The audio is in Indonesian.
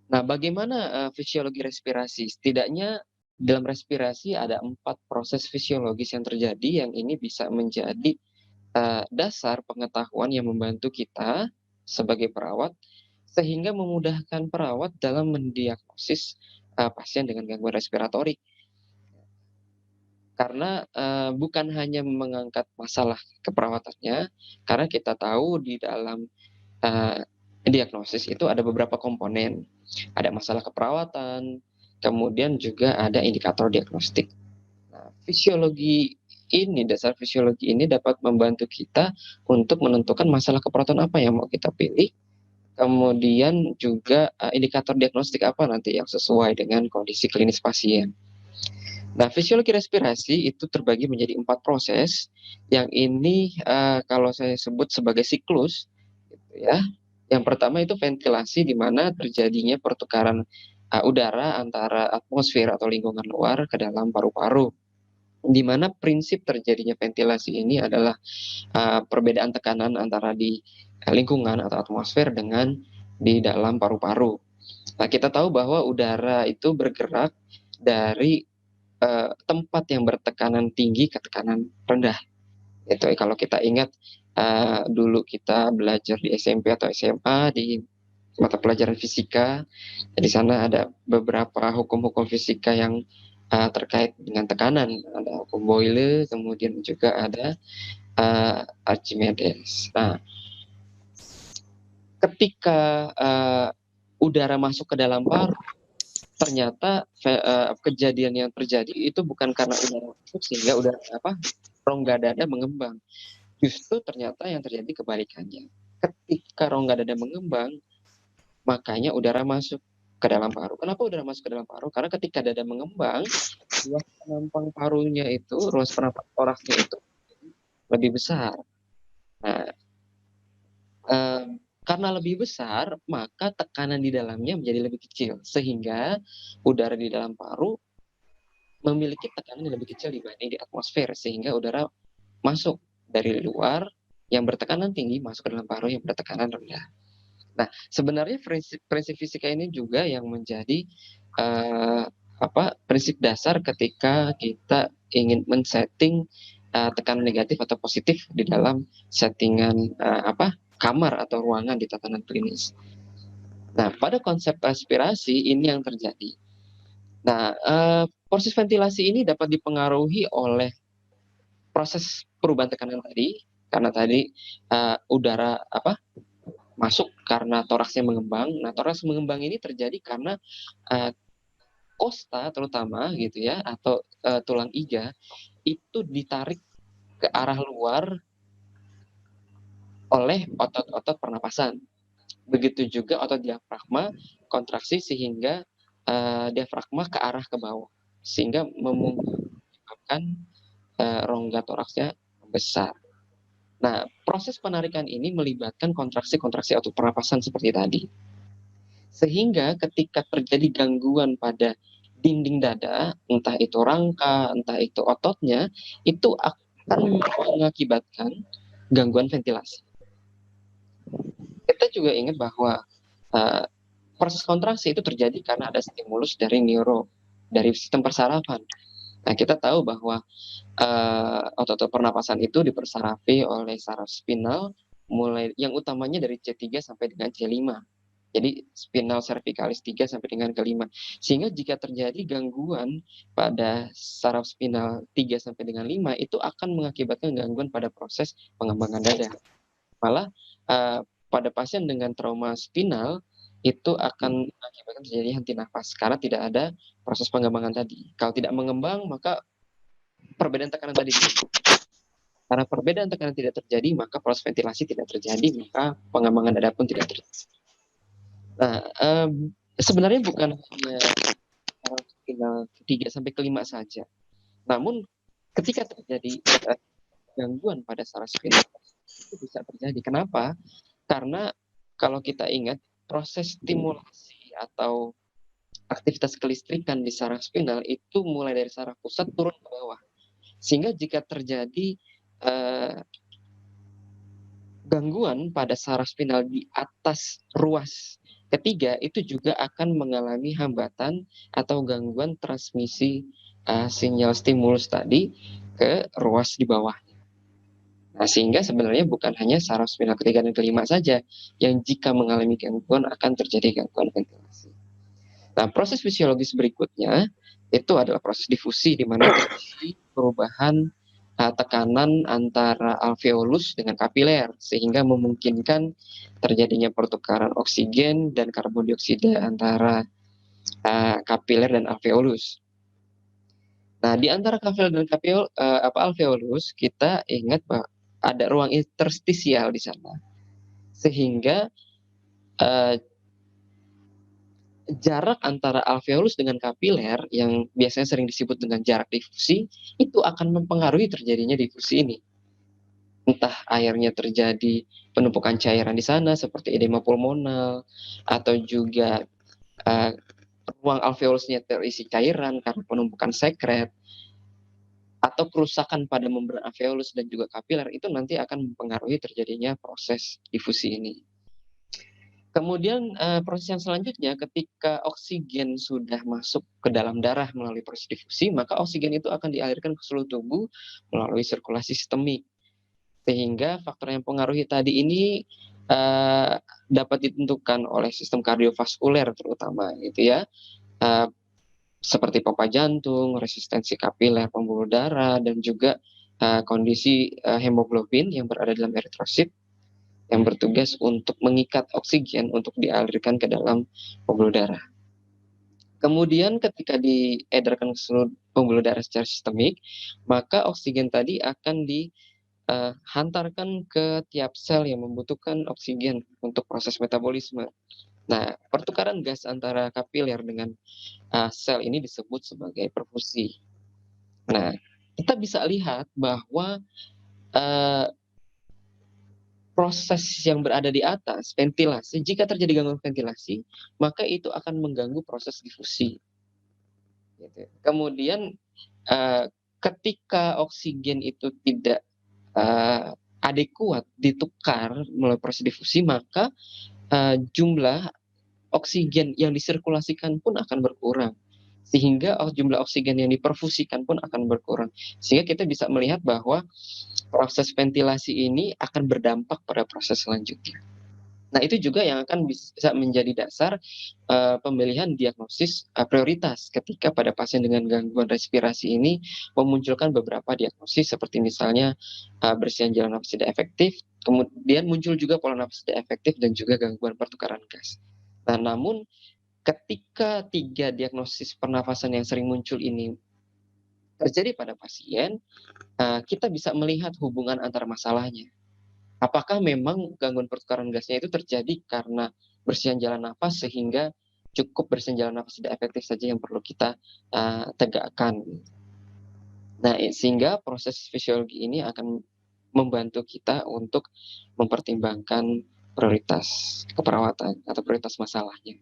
Nah, bagaimana, fisiologi respirasi? Setidaknya dalam respirasi ada 4 proses fisiologis yang terjadi yang ini bisa menjadi, dasar pengetahuan yang membantu kita sebagai perawat, sehingga memudahkan perawat dalam mendiagnosis, pasien dengan gangguan respiratori. Karena, bukan hanya mengangkat masalah keperawatannya, karena kita tahu di dalam, diagnosis itu ada beberapa komponen. Ada masalah keperawatan, kemudian juga ada indikator diagnostik. Nah, dasar fisiologi ini dapat membantu kita untuk menentukan masalah keperawatan apa yang mau kita pilih, kemudian juga, indikator diagnostik apa nanti yang sesuai dengan kondisi klinis pasien. Nah, fisiologi respirasi itu terbagi menjadi 4 proses, yang ini, kalau saya sebut sebagai siklus, gitu ya. Yang pertama itu ventilasi, di mana terjadinya pertukaran, udara antara atmosfer atau lingkungan luar ke dalam paru-paru. Di mana prinsip terjadinya ventilasi ini adalah, perbedaan tekanan antara di, lingkungan atau atmosfer dengan di dalam paru-paru. Nah, kita tahu bahwa udara itu bergerak dari tempat yang bertekanan tinggi ke tekanan rendah. Itu kalau kita ingat, dulu kita belajar di SMP atau SMA di mata pelajaran fisika, di sana ada beberapa hukum-hukum fisika yang, terkait dengan tekanan. Ada hukum Boyle, kemudian juga ada, Archimedes. Nah, ketika, udara masuk ke dalam paru, ternyata kejadian yang terjadi itu bukan karena udara masuk sehingga rongga dada mengembang. Justru ternyata yang terjadi kebalikannya. Ketika rongga dada mengembang, makanya udara masuk ke dalam paru. Kenapa udara masuk ke dalam paru? Karena ketika dada mengembang, ruas penampang toraksnya itu lebih besar. Nah, karena lebih besar, maka tekanan di dalamnya menjadi lebih kecil, sehingga udara di dalam paru memiliki tekanan yang lebih kecil dibanding di atmosfer, sehingga udara masuk dari luar yang bertekanan tinggi masuk ke dalam paru yang bertekanan rendah. Nah, sebenarnya prinsip prinsip fisika ini juga yang menjadi, eee, prinsip dasar ketika kita ingin men-setting, tekanan negatif atau positif di dalam settingan, kamar atau ruangan di tatanan klinis. Nah, pada konsep respirasi ini yang terjadi. Nah, proses ventilasi ini dapat dipengaruhi oleh proses perubahan tekanan tadi, karena tadi, udara masuk karena toraksnya mengembang. Nah, toraks mengembang ini terjadi karena, eee, kosta terutama gitu ya, atau, tulang iga, itu ditarik ke arah luar oleh otot-otot pernapasan. Begitu juga otot diafragma kontraksi sehingga, diafragma ke arah ke bawah, sehingga menyebabkan, rongga toraksnya besar. Nah, proses penarikan ini melibatkan kontraksi-kontraksi otot pernapasan seperti tadi. Sehingga ketika terjadi gangguan pada dinding dada, entah itu rangka, entah itu ototnya, itu akan mengakibatkan gangguan ventilasi. Kita juga ingat bahwa, eee, proses kontraksi itu terjadi karena ada stimulus dari sistem persarafan. Nah, kita tahu bahwa, otot-otot pernapasan itu dipersarafi oleh saraf spinal, mulai yang utamanya dari C3 sampai dengan C5. Jadi spinal cervicalis 3 sampai dengan ke-5. Sehingga jika terjadi gangguan pada saraf spinal 3 sampai dengan 5, itu akan mengakibatkan gangguan pada proses pengembangan dada. Malah, pada pasien dengan trauma spinal, itu akan mengakibatkan terjadi henti nafas, karena tidak ada proses pengembangan tadi. Kalau tidak mengembang, maka perbedaan tekanan tadi karena perbedaan tekanan tidak terjadi, maka proses ventilasi tidak terjadi, maka pengembangan dada pun tidak terjadi. Nah, sebenarnya bukan hanya saraf spinal 3 sampai ke-5 saja. Namun ketika terjadi, gangguan pada saraf spinal itu bisa terjadi. Kenapa? Karena kalau kita ingat proses stimulasi atau aktivitas kelistrikan di saraf spinal itu mulai dari saraf pusat turun ke bawah. Sehingga jika terjadi, eee, gangguan pada saraf spinal di atas ruas Ketiga, itu juga akan mengalami hambatan atau gangguan transmisi sinyal stimulus tadi ke ruas di bawah. Nah, sehingga sebenarnya bukan hanya saraf spinal ketiga dan kelima saja yang jika mengalami gangguan akan terjadi gangguan ventilasi. Nah, proses fisiologis berikutnya itu adalah proses difusi di mana terjadi perubahan tekanan antara alveolus dengan kapiler sehingga memungkinkan terjadinya pertukaran oksigen dan karbon dioksida antara kapiler dan alveolus. Nah, di antara kapiler dan alveolus kita ingat bahwa ada ruang interstisial di sana sehingga uh, jarak antara alveolus dengan kapiler yang biasanya sering disebut dengan jarak difusi itu akan mempengaruhi terjadinya difusi ini. Entah airnya terjadi penumpukan cairan di sana seperti edema pulmonal atau juga uh, ruang alveolusnya terisi cairan karena penumpukan sekret atau kerusakan pada membran alveolus dan juga kapiler itu nanti akan mempengaruhi terjadinya proses difusi ini. Kemudian proses yang selanjutnya ketika oksigen sudah masuk ke dalam darah melalui proses difusi, maka oksigen itu akan dialirkan ke seluruh tubuh melalui sirkulasi sistemik. Sehingga faktor yang mempengaruhi tadi ini dapat ditentukan oleh sistem kardiovaskuler terutama gitu ya. Seperti pompa jantung, resistensi kapiler pembuluh darah dan juga kondisi hemoglobin yang berada dalam eritrosit yang bertugas untuk mengikat oksigen untuk dialirkan ke dalam pembuluh darah. Kemudian ketika diedarkan ke seluruh pembuluh darah secara sistemik, maka oksigen tadi akan dihantarkan ke tiap sel yang membutuhkan oksigen untuk proses metabolisme. Nah, pertukaran gas antara kapiler dengan sel ini disebut sebagai perfusi. Nah, kita bisa lihat bahwa proses yang berada di atas, ventilasi, jika terjadi gangguan ventilasi, maka itu akan mengganggu proses difusi. Gitu. Kemudian ketika oksigen itu tidak adekuat ditukar melalui proses difusi, maka jumlah oksigen yang disirkulasikan pun akan berkurang. Sehingga jumlah oksigen yang diperfusikan pun akan berkurang. Sehingga kita bisa melihat bahwa proses ventilasi ini akan berdampak pada proses selanjutnya. Nah, itu juga yang akan bisa menjadi dasar pemilihan diagnosis prioritas ketika pada pasien dengan gangguan respirasi ini memunculkan beberapa diagnosis seperti misalnya bersihan jalan nafas tidak efektif, kemudian muncul juga pola nafas tidak efektif dan juga gangguan pertukaran gas. Nah, namun ketika 3 diagnosis pernafasan yang sering muncul ini terjadi pada pasien, kita bisa melihat hubungan antar masalahnya. Apakah memang gangguan pertukaran gasnya itu terjadi karena bersihan jalan nafas sehingga cukup bersihan jalan nafas tidak efektif saja yang perlu kita tegakkan. Nah, sehingga proses fisiologi ini akan membantu kita untuk mempertimbangkan prioritas keperawatan atau prioritas masalahnya.